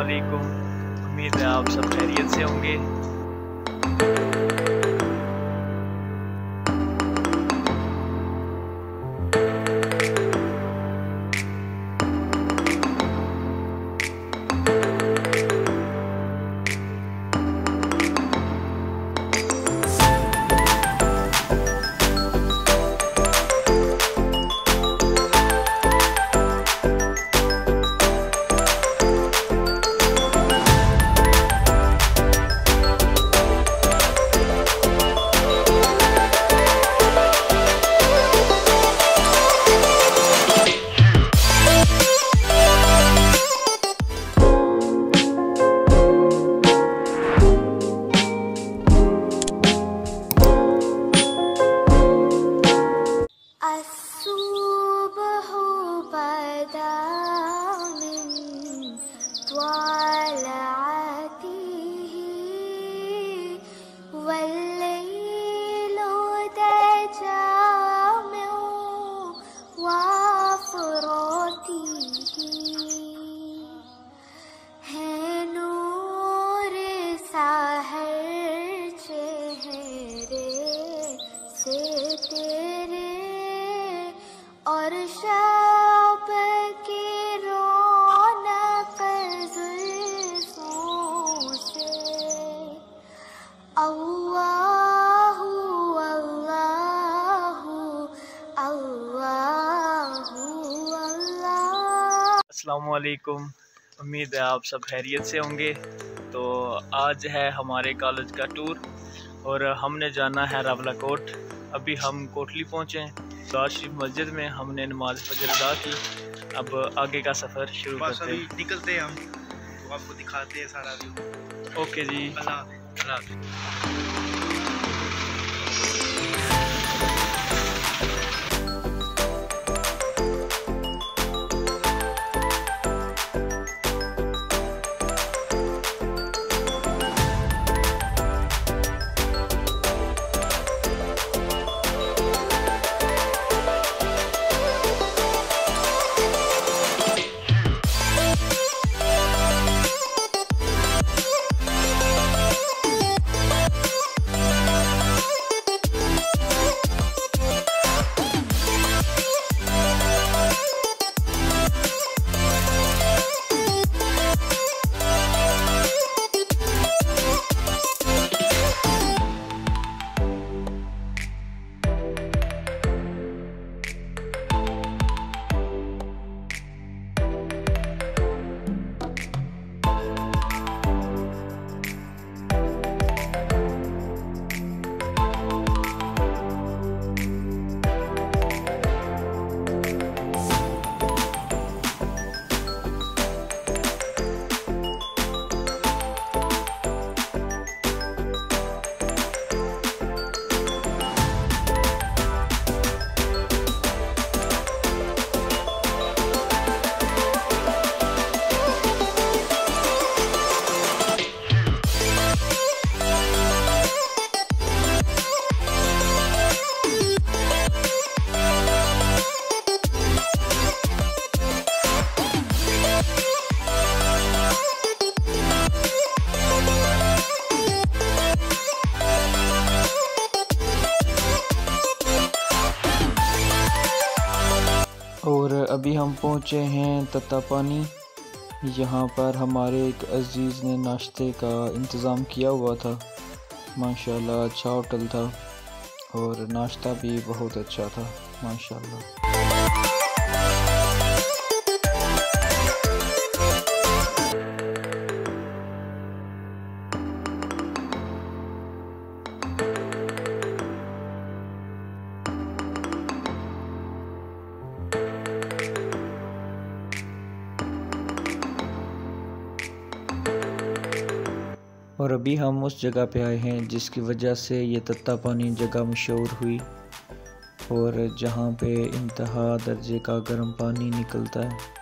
वालेकुम। उम्मीद है आप सब खैरियत से होंगे। और शब की रौनक जुल्फों से अल्लाहु अल्लाहु अल्लाहु अल्लाह। अस्सलाम वालेकुम। उम्मीद है आप सब खैरियत से होंगे। तो आज है हमारे कॉलेज का टूर और हमने जाना है रावलाकोट। अभी हम कोटली पहुँचे हैं। शहबाज शरीफ मस्जिद में हमने नमाज फजर अदा की। अब आगे का सफ़र शुरू करते हैं। निकलते हैं हम, तो आपको दिखाते हैं सारा व्यू। ओके जी, अल्लाह हाफ़िज़। और अभी हम पहुँचे हैं तत्ता पानी। यहाँ पर हमारे एक अजीज़ ने नाश्ते का इंतज़ाम किया हुआ था। माशाल्लाह अच्छा होटल था और नाश्ता भी बहुत अच्छा था माशाल्लाह। और अभी हम उस जगह पे आए हैं जिसकी वजह से ये तत्ता पानी जगह मशहूर हुई और जहाँ पे इंतहा दर्जे का गर्म पानी निकलता है।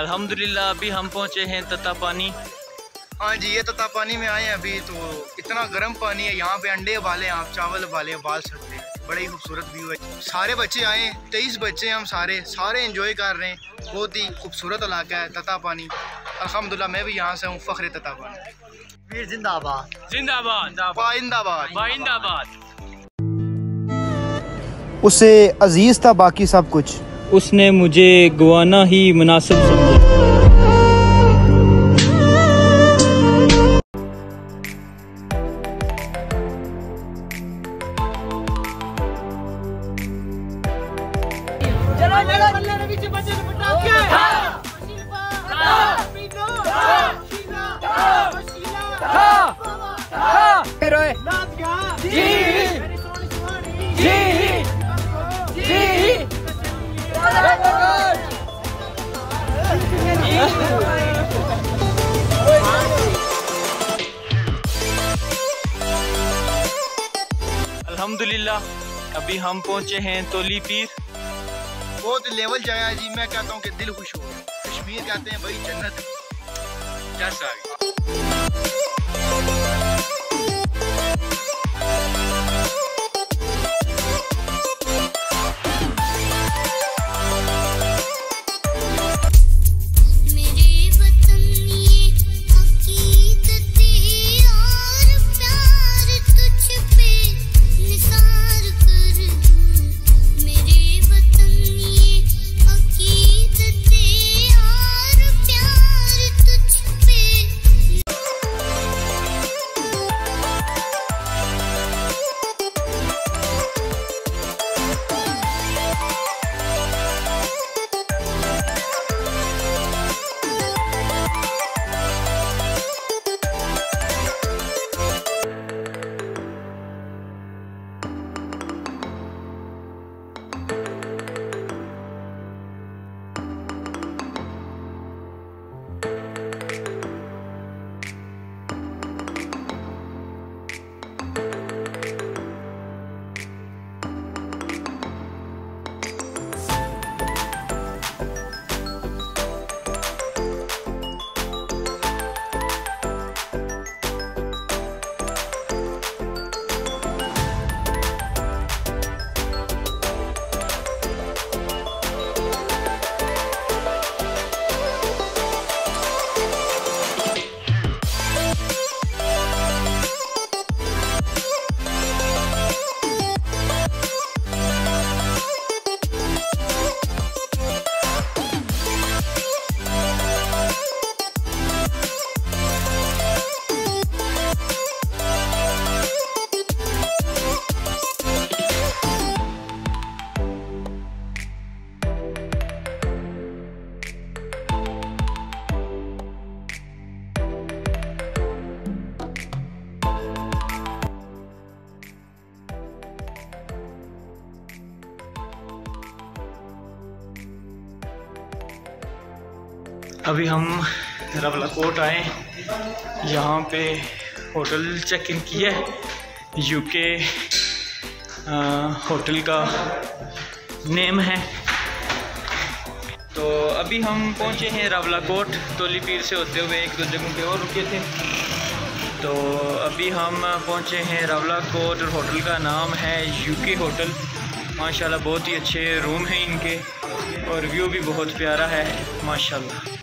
अल्हम्दुलिल्लाह अभी हम पहुँचे हैं तत्तापानी। हाँ जी, ये तत्तापानी में आए हैं अभी। तो इतना गर्म पानी है, यहाँ पे अंडे उबाले, आप चावल उबाले, उबाल सकते हैं। बड़ा ही खूबसूरत व्यू है। सारे बच्चे आए हैं, 23 बच्चे हैं हम, सारे एंजॉय कर रहे हैं। बहुत ही खूबसूरत इलाका है तत्तापानी। अल्हम्दुलिल्लाह मैं भी यहाँ से हूँ। फ़ख्र तत्तापानी। वीर जिंदाबाद जिंदाबाद पाइंदाबाद। पाइंदाबाद। उसे अजीज था बाकी सब कुछ, उसने मुझे गवाना ही मुनासिब समझा। अल्हम्दुलिल्लाह अभी हम पहुँचे हैं तोली पीर। बहुत लेवल जाया जी। मैं कहता हूँ कि दिल खुश हो गया। कश्मीर कहते हैं भाई जन्नत। कैसा अभी हम रवलाकोट आए। यहाँ पे होटल चेक इन किया है। यूके होटल का नेम है। तो अभी हम पहुँचे हैं रवलाकोट। तोली पीर से होते हुए एक दो जगहों पे और रुके थे। तो अभी हम पहुँचे हैं रवलाकोट और होटल का नाम है यूके होटल। माशाल्लाह बहुत ही अच्छे रूम हैं इनके और व्यू भी बहुत प्यारा है माशाल्लाह।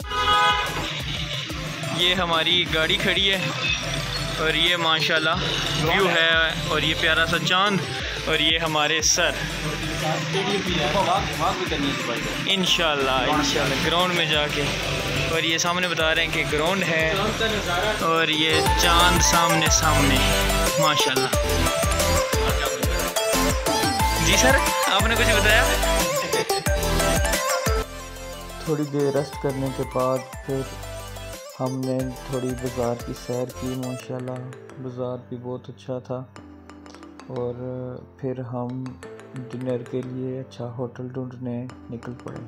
ये हमारी गाड़ी खड़ी है और ये माशाल्लाह व्यू है और ये प्यारा सा चांद और ये हमारे सर। इंशाल्लाह ग्राउंड में जाके। और ये सामने बता रहे हैं कि ग्राउंड है और ये चांद सामने सामने माशाल्लाह। जी सर आपने कुछ बताया? थोड़ी देर रेस्ट करने के बाद फिर हमने थोड़ी बाज़ार की सैर की। माशाल्लाह बाज़ार भी बहुत अच्छा था। और फिर हम डिनर के लिए अच्छा होटल ढूंढने निकल पड़े।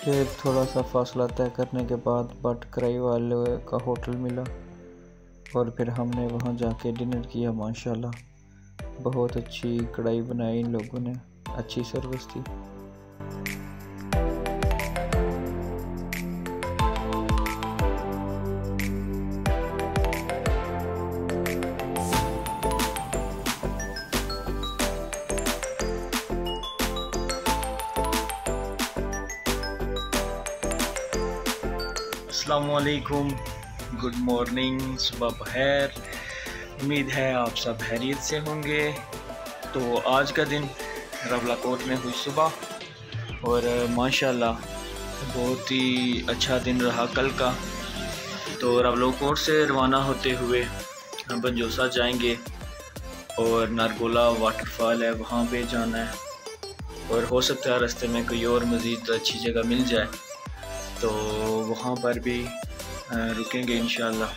फिर थोड़ा सा फासला तय करने के बाद बटकराई वाले का होटल मिला और फिर हमने वहाँ जाके डिनर किया। माशाल्लाह बहुत अच्छी कढ़ाई बनाई इन लोगों ने, अच्छी सर्विस थी। अस्सलामुअलैकुम, गुड मॉर्निंग, सुबह बखैर। उम्मीद है आप सब खैरियत से होंगे। तो आज का दिन रवलाकोट में हुई सुबह और माशाल्लाह बहुत ही अच्छा दिन रहा कल का। तो रवलाकोट से रवाना होते हुए हम बंजोसा जाएंगे और नारगोला वाटरफॉल है वहाँ पे जाना है और हो सकता है रास्ते में कोई और मज़ीद अच्छी जगह मिल जाए तो वहाँ पर भी रुकेंगे इंशाल्लाह।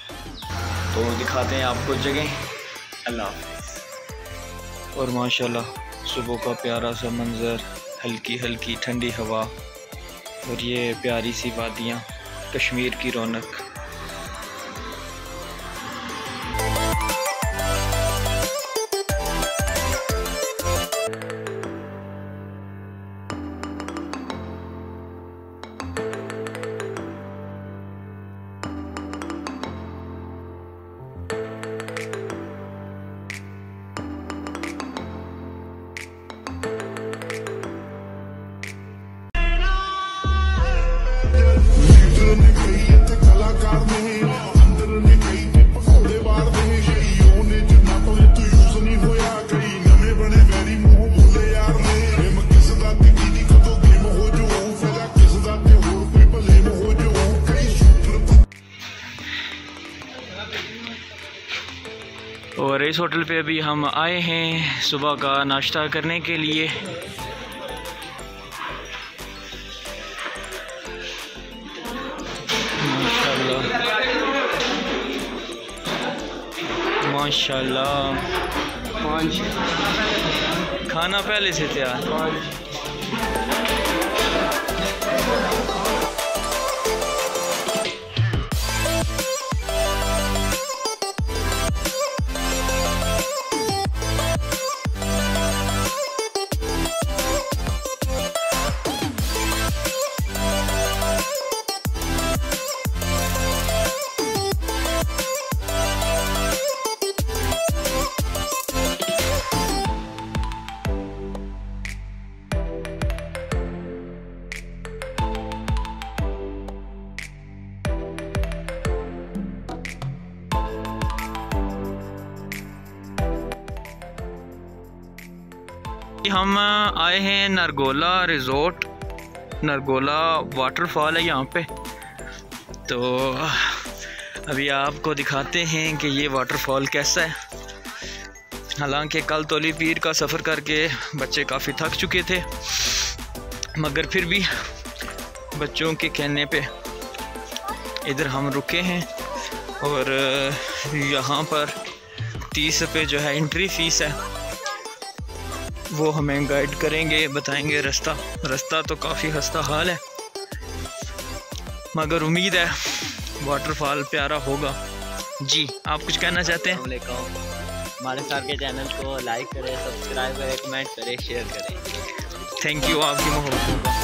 तो दिखाते हैं आपको जगह। अल्लाह हाफ़िज़। और माशाल्लाह सुबह का प्यारा सा मंज़र, हल्की हल्की ठंडी हवा और ये प्यारी सी वादियाँ, कश्मीर की रौनक। और इस होटल पे अभी हम आए हैं सुबह का नाश्ता करने के लिए। माशाल्लाह खाना पहले से तैयार। हम आए हैं नारगोला रिज़ोर्ट, नारगोला वाटरफॉल है यहाँ पे। तो अभी आपको दिखाते हैं कि ये वाटरफॉल कैसा है। हालांकि कल तोली पीर का सफ़र करके बच्चे काफ़ी थक चुके थे, मगर फिर भी बच्चों के कहने पे इधर हम रुके हैं और यहाँ पर 30 रुपये जो है एंट्री फ़ीस है। वो हमें गाइड करेंगे, बताएंगे रास्ता तो काफ़ी खस्ता हाल है, मगर उम्मीद है वाटरफॉल प्यारा होगा। जी आप कुछ कहना चाहते हैं? हमारे साथ के चैनल को लाइक करें, सब्सक्राइब करें, कमेंट करें, शेयर करें। थैंक यू आपकी मोहब्बतों का।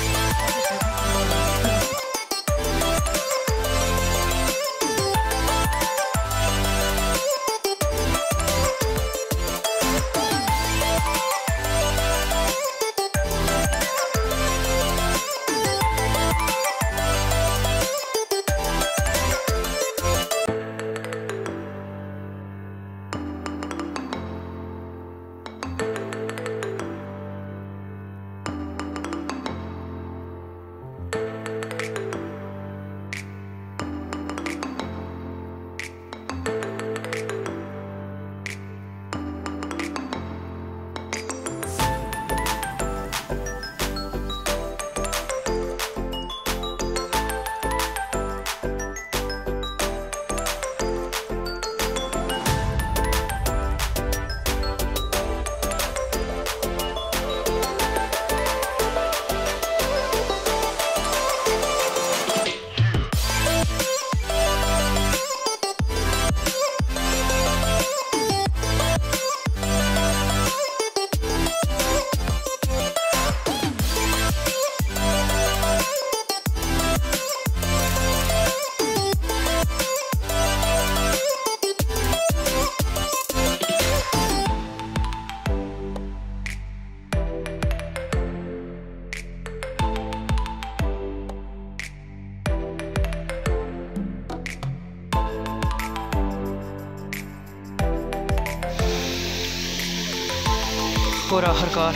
और आखिरकार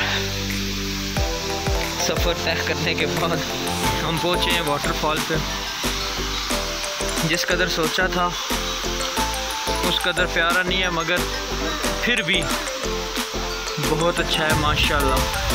सफ़र तय करने के बाद हम पहुँचे हैं वाटरफॉल पे। जिस कदर सोचा था उस कदर प्यारा नहीं है, मगर फिर भी बहुत अच्छा है माशाल्लाह।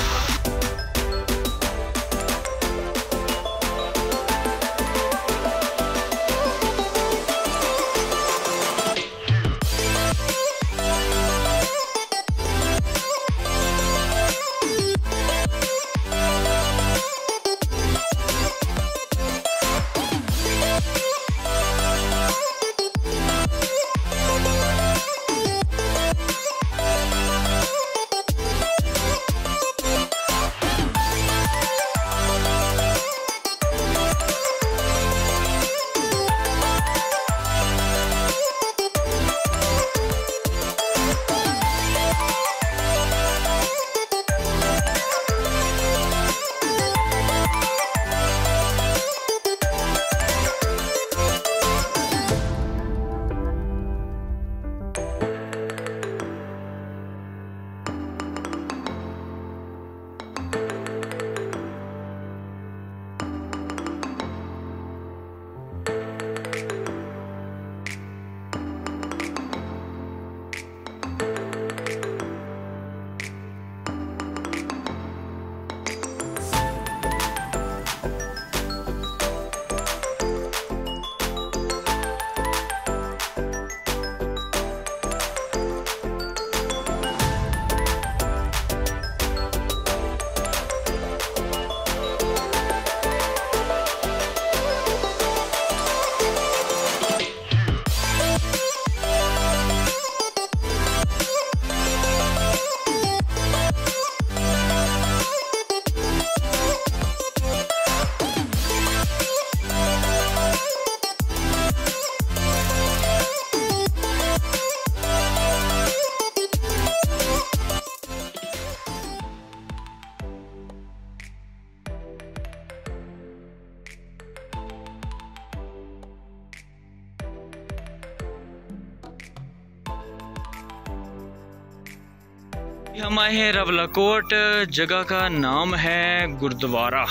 हम आए हैं रवलाकोट, जगह का नाम है गुरुद्वारा।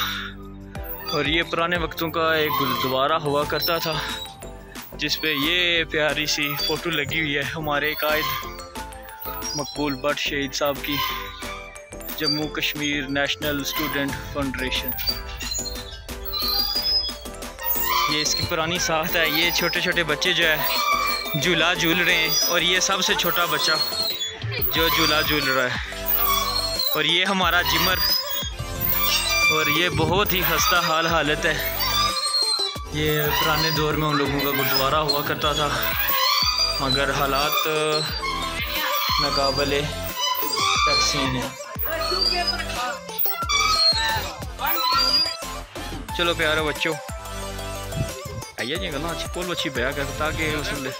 और ये पुराने वक्तों का एक गुरुद्वारा हुआ करता था, जिस पे ये प्यारी सी फ़ोटो लगी हुई है हमारे कायद मकबूल भट्ट शहीद साहब की, Jammu Kashmir national student federation. ये इसकी पुरानी साख्त है। ये छोटे छोटे बच्चे जो है झूला झूल रहे हैं, और ये सबसे छोटा बच्चा जो झूला झूल रहा है। और ये हमारा जिमर, और ये बहुत ही खस्ता हाल हालत है। ये पुराने दौर में उन लोगों का गुरुद्वारा हुआ करता था, मगर हालात नाकाबिले तहसीन है। चलो प्यारे बच्चों, आइए जी गला अच्छी पोल अच्छी बया कर ताकि सुन ले।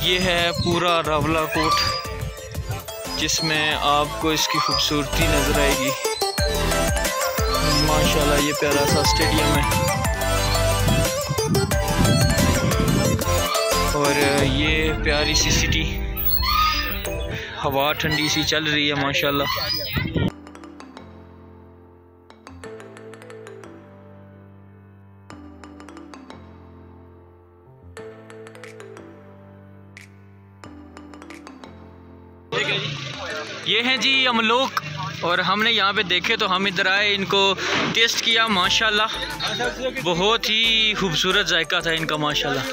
ये है पूरा रवलाकोट, जिसमें आपको इसकी खूबसूरती नज़र आएगी। माशाल्लाह ये प्यारा सा स्टेडियम है, और ये प्यारी सी सिटी, हवा ठंडी सी चल रही है माशाल्लाह। ये हैं जी अमलोक, और हमने यहाँ पे देखे तो हम इधर आए, इनको टेस्ट किया। माशाल्लाह बहुत ही खूबसूरत जायका था इनका माशाल्लाह।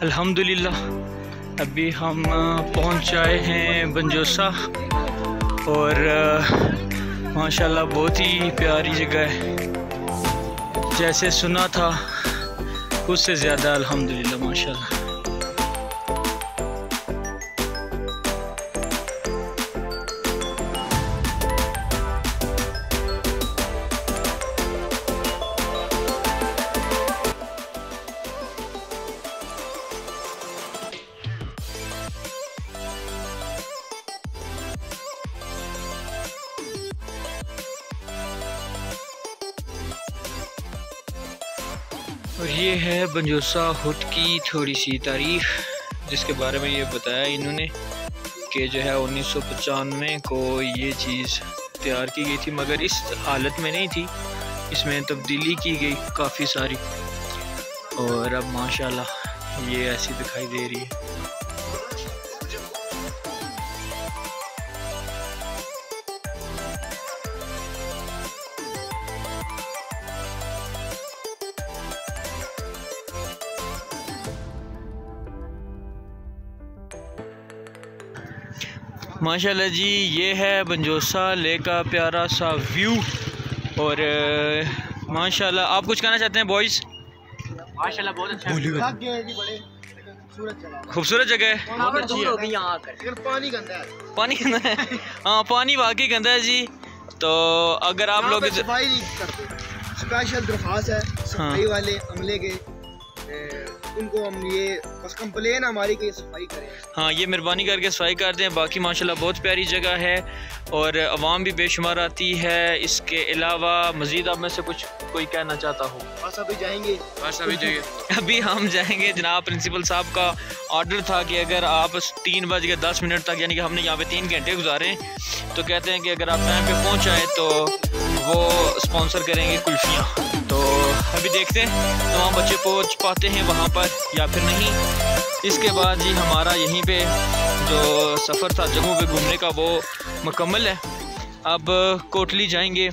अल्हम्दुलिल्लाह अभी हम पहुंच आए हैं बंजोसा और माशाल्लाह बहुत ही प्यारी जगह है, जैसे सुना था उससे ज़्यादा अल्हम्दुलिल्लाह माशाल्लाह। और ये है बंजोसा हुट की थोड़ी सी तारीख, जिसके बारे में ये बताया इन्होंने कि जो है 1995 को ये चीज़ तैयार की गई थी, मगर इस हालत में नहीं थी, इसमें तब्दीली की गई काफ़ी सारी, और अब माशाल्लाह ये ऐसी दिखाई दे रही है। माशाल्लाह जी, ये है बंजोसा लेक का प्यारा सा व्यू। और माशाल्लाह, आप कुछ कहना चाहते हैं बॉयज़? माशाल्लाह बहुत अच्छा खूबसूरत जगह है, बहुत अच्छी होगी यहाँ आकर। पानी गंदा है, पानी गंदा है। हाँ, पानी वाकई गंदा है जी। तो अगर आप लोग सफाई नहीं करते, स्पेशल दरख्वास्त है सफाई वाले अमले के, उनको हम ये बस कंप्लेन हमारी कि सफाई करें। हाँ, ये मेहरबानी करके सफाई कर दें। बाकी माशाल्लाह बहुत प्यारी जगह है और आवाम भी बेशुमार आती है। इसके अलावा मज़ीद आप में से कुछ कोई कहना चाहता हो? बस अभी जाएंगे, अभी हम जाएंगे। जनाब प्रिंसिपल साहब का ऑर्डर था कि अगर आप 3:10 तक, यानी कि हमने यहाँ पे 3 घंटे गुजारे, तो कहते हैं कि अगर आप टाइम पे पहुँच आए तो वो स्पॉन्सर करेंगे कुल्फियाँ। तो अभी देखते हैं तमाम बच्चे पहुँच पाते हैं वहाँ पर या फिर नहीं। इसके बाद जी हमारा यहीं पे जो सफ़र था जम्मू पे घूमने का वो मुकम्मल है। अब कोटली जाएंगे,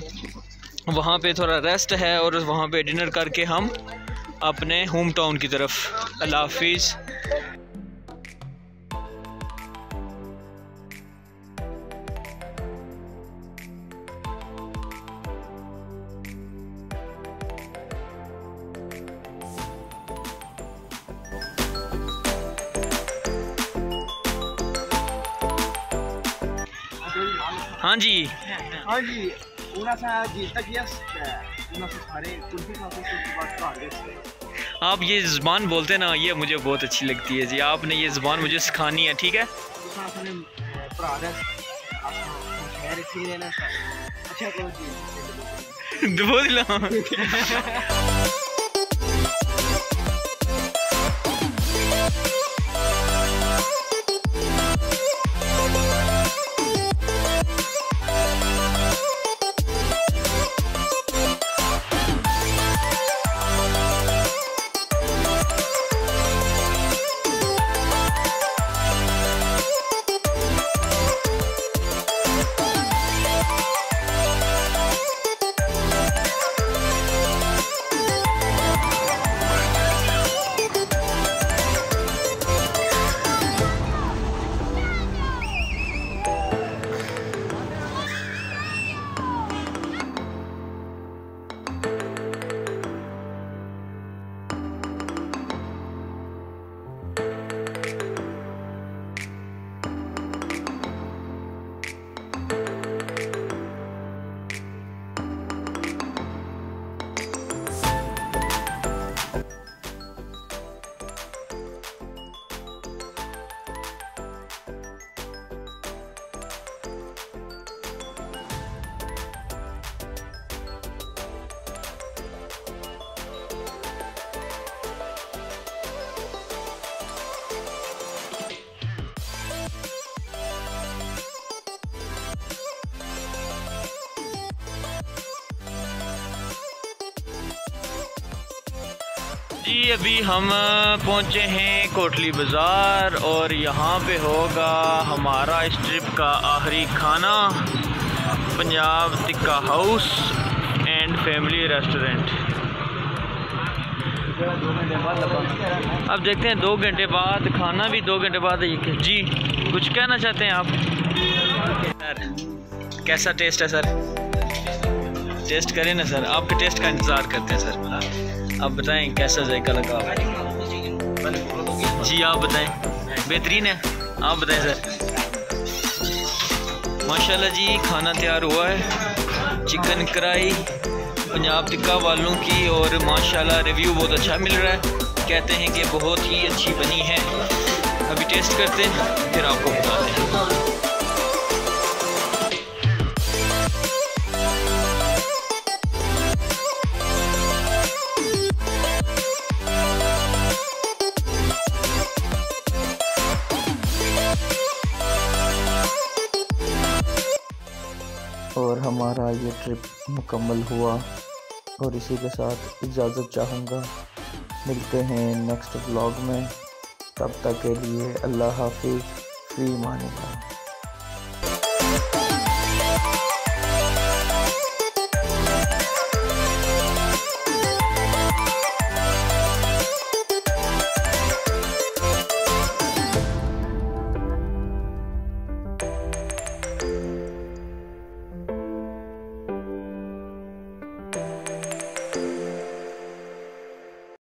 वहाँ पे थोड़ा रेस्ट है और वहाँ पे डिनर करके हम अपने होम टाउन की तरफ। अल्लाह हाफिज़। हाँ जी, हाँ जी, सारे आप ये ज़बान बोलते ना, ये मुझे बहुत अच्छी लगती है जी। आपने ये ज़बान मुझे सिखानी है, ठीक है? जी अभी हम पहुंचे हैं कोटली बाज़ार और यहाँ पे होगा हमारा इस ट्रिप का आखिरी खाना, Punjab tikka house and family restaurant. अब देखते हैं 2 घंटे बाद, खाना भी 2 घंटे बाद है। जी कुछ कहना चाहते हैं आप सर? कैसा टेस्ट है सर? टेस्ट करें ना सर, आपके टेस्ट का इंतज़ार करते हैं सर। आप बताएं कैसा जायका लगा? जी आप बताएं। बेहतरीन है, आप बताएं सर। माशाल्लाह जी खाना तैयार हुआ है, चिकन कढ़ाई पंजाब टिक्का वालों की, और माशाल्लाह रिव्यू बहुत अच्छा मिल रहा है, कहते हैं कि बहुत ही अच्छी बनी है। अभी टेस्ट करते हैं फिर आपको बताते हैं। और हमारा ये ट्रिप मुकम्मल हुआ, और इसी के साथ इजाज़त चाहूँगा। मिलते हैं नेक्स्ट व्लॉग में, तब तक के लिए अल्लाह हाफिज़, फ़ी अमान अल्लाह।